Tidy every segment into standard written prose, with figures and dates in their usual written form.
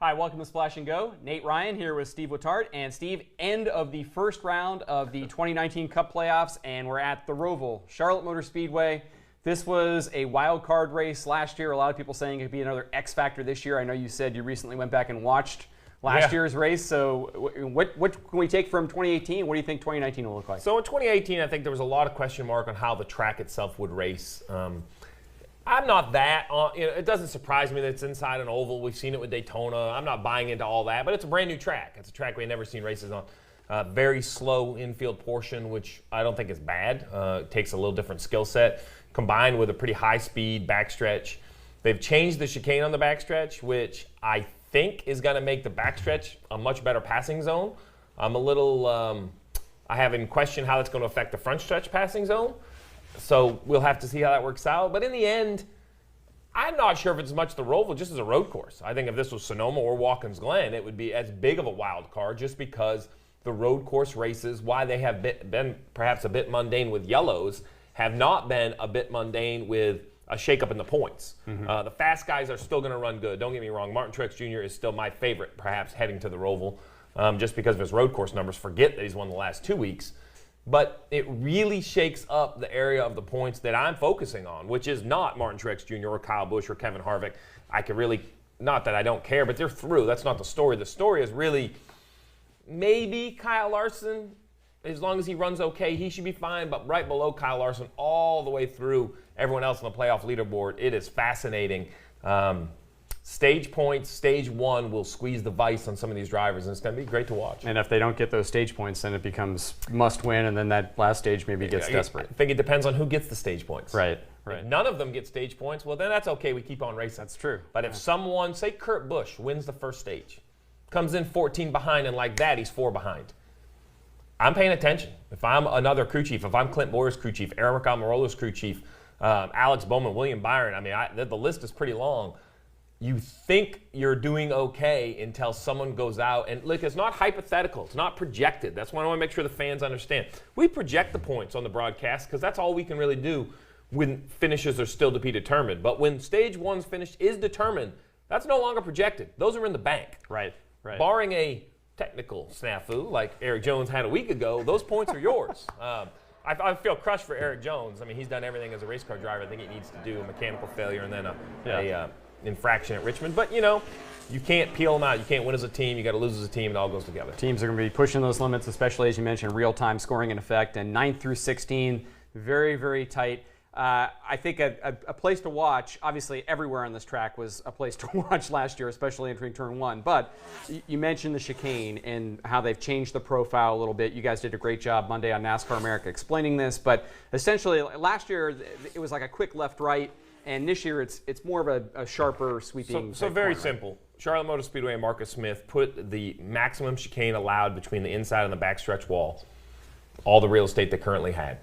Hi, welcome to Splash and Go. Nate Ryan here with Steve Letarte. And Steve, end of the first round of the 2019 Cup Playoffs, and we're at the ROVAL, Charlotte Motor Speedway. This was a wild card race last year. A lot of people saying it could be another X factor this year. I know you said you recently went back and watched last year's race. So what can we take from 2018? What do you think 2019 will look like? So in 2018, I think there was a lot of question mark on how the track itself would race. I'm not that, it doesn't surprise me that it's inside an oval. We've seen it with Daytona. I'm not buying into all that, but it's a brand new track. It's a track we've never seen races on. Very slow infield portion, which I don't think is bad. It takes a little different skill set, combined with a pretty high-speed backstretch. They've changed the chicane on the backstretch, which I think is going to make the backstretch a much better passing zone. I'm a little, I have in question how that's going to affect the front stretch passing zone. So we'll have to see how that works out. But in the end, I'm not sure if it's as much the ROVAL just as a road course. I think if this was Sonoma or Watkins Glen, it would be as big of a wild card just because the road course races, why they have been perhaps a bit mundane with yellows, have not been a bit mundane with a shakeup in the points. The fast guys are still going to run good. Don't get me wrong. Martin Truex Jr. is still my favorite, perhaps, heading to the ROVAL just because of his road course numbers. Forget that he's won the last 2 weeks. But it really shakes up the area of the points that I'm focusing on, which is not Martin Truex Jr. or Kyle Busch or Kevin Harvick. I could really, not that I don't care, but they're through. That's not the story. The story is really maybe Kyle Larson. As long as he runs okay, he should be fine. But right below Kyle Larson, all the way through everyone else on the playoff leaderboard, it is fascinating. Stage points, stage one will squeeze the vice on some of these drivers, and it's going to be great to watch. And if they don't get those stage points, then it becomes must win, and then that last stage maybe gets desperate. I think it depends on who gets the stage points. Right. If none of them get stage points, well, then that's okay. We keep on racing. That's true. But if someone, say Kurt Busch, wins the first stage, comes in 14 behind, and like that, he's 4 behind. I'm paying attention. If I'm another crew chief, if I'm Clint Boyer's crew chief, Eric Almirola's crew chief, Alex Bowman, William Byron, I mean, the list is pretty long. You think you're doing okay until someone goes out. And look, it's not hypothetical. It's not projected. That's why I want to make sure the fans understand. We project the points on the broadcast because that's all we can really do when finishes are still to be determined. But when stage one's finish is determined, that's no longer projected. Those are in the bank. Right. Barring a technical snafu like Eric Jones had a week ago, those points are yours. I feel crushed for Eric Jones. I mean, he's done everything as a race car driver I think he needs to do, a mechanical failure and then a infraction at Richmond. But, you can't peel them out. You can't win as a team. You got to lose as a team. It all goes together. Teams are going to be pushing those limits, especially, as you mentioned, real-time scoring in effect. And 9 through 16, very, very tight. I think a place to watch, obviously everywhere on this track was a place to watch last year, especially entering Turn 1. But you mentioned the chicane and how they've changed the profile a little bit. You guys did a great job Monday on NASCAR America explaining this. But essentially, last year, it was like a quick left-right. And this year, it's more of a sharper, sweeping. So very simple. Charlotte Motor Speedway and Marcus Smith put the maximum chicane allowed between the inside and the backstretch wall, all the real estate they currently had.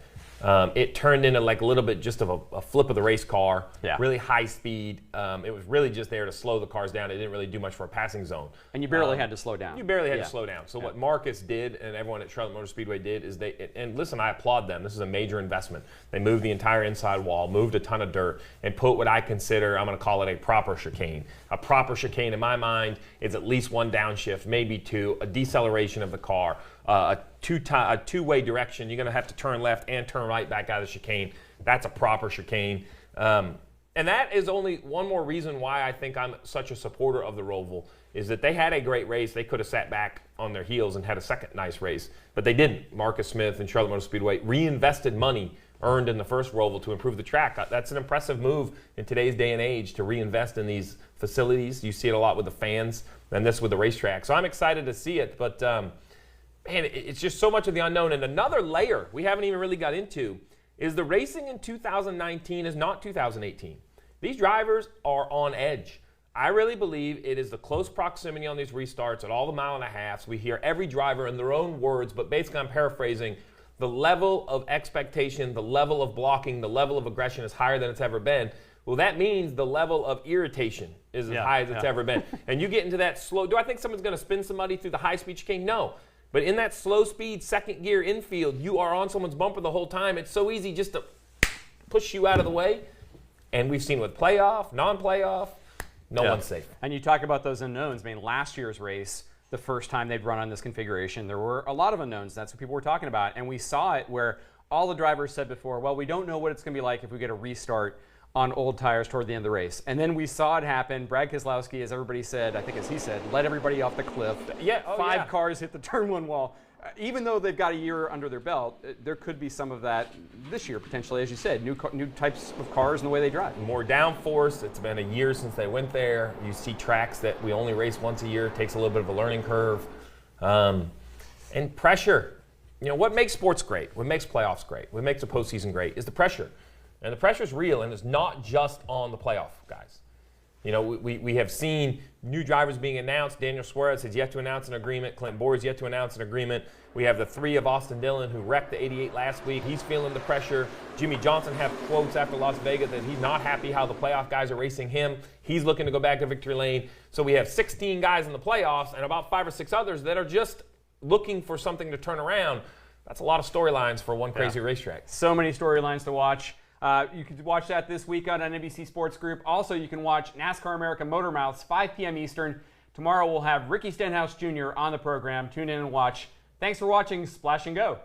It turned into like a little bit just of a flip of the race car, really high speed. It was really just there to slow the cars down. It didn't really do much for a passing zone. And you barely had to slow down. You barely had to slow down. So what Marcus did and everyone at Charlotte Motor Speedway did is and listen, I applaud them. This is a major investment. They moved the entire inside wall, moved a ton of dirt, and put what I consider, I'm going to call it a proper chicane. A proper chicane in my mind is at least one downshift, maybe 2, a deceleration of the car, a two-way direction. You're going to have to turn left and turn right back out of the chicane. That's a proper chicane. And that is only one more reason why I think I'm such a supporter of the ROVAL, is that they had a great race. They could have sat back on their heels and had a second nice race, but they didn't. Marcus Smith and Charlotte Motor Speedway reinvested money earned in the first ROVAL to improve the track. That's an impressive move in today's day and age to reinvest in these facilities. You see it a lot with the fans and this with the racetrack. So I'm excited to see it, but man, it's just so much of the unknown. And another layer we haven't even really got into is the racing in 2019 is not 2018. These drivers are on edge. I really believe it is the close proximity on these restarts at all the mile and a halves. We hear every driver in their own words, but basically I'm paraphrasing, the level of expectation, the level of blocking, the level of aggression is higher than it's ever been. Well, that means the level of irritation is as high as it's ever been. And you get into that slow, do I think someone's going to spin somebody through the high-speed chicane? No. But in that slow-speed second gear infield, you are on someone's bumper the whole time. It's so easy just to push you out of the way. And we've seen with playoff, non-playoff, No one's safe. And you talk about those unknowns. I mean, last year's race, the first time they'd run on this configuration, there were a lot of unknowns. That's what people were talking about. And we saw it where all the drivers said before, well, we don't know what it's going to be like if we get a restart on old tires toward the end of the race. And then we saw it happen. Brad Keselowski, as everybody said, I think as he said, let everybody off the cliff. Yeah, Five cars hit the turn one wall. Even though they've got a year under their belt, there could be some of that this year, potentially, as you said, new types of cars and the way they drive. More downforce. It's been a year since they went there. You see tracks that we only race once a year. It takes a little bit of a learning curve. And pressure. You know, what makes sports great, what makes playoffs great, what makes the postseason great is the pressure. And the pressure is real, and it's not just on the playoff guys. You know, we have seen new drivers being announced. Daniel Suarez has yet to announce an agreement. Clinton Boyer has yet to announce an agreement. We have the 3 of Austin Dillon, who wrecked the 88 last week. He's feeling the pressure. Jimmy Johnson had quotes after Las Vegas that he's not happy how the playoff guys are racing him. He's looking to go back to victory lane. So we have 16 guys in the playoffs and about 5 or 6 others that are just looking for something to turn around. That's a lot of storylines for one crazy racetrack. So many storylines to watch. You can watch that this weekend on NBC Sports Group. Also, you can watch NASCAR American Motor Mouths, 5 p.m. Eastern. Tomorrow we'll have Ricky Stenhouse Jr. on the program. Tune in and watch. Thanks for watching Splash and Go.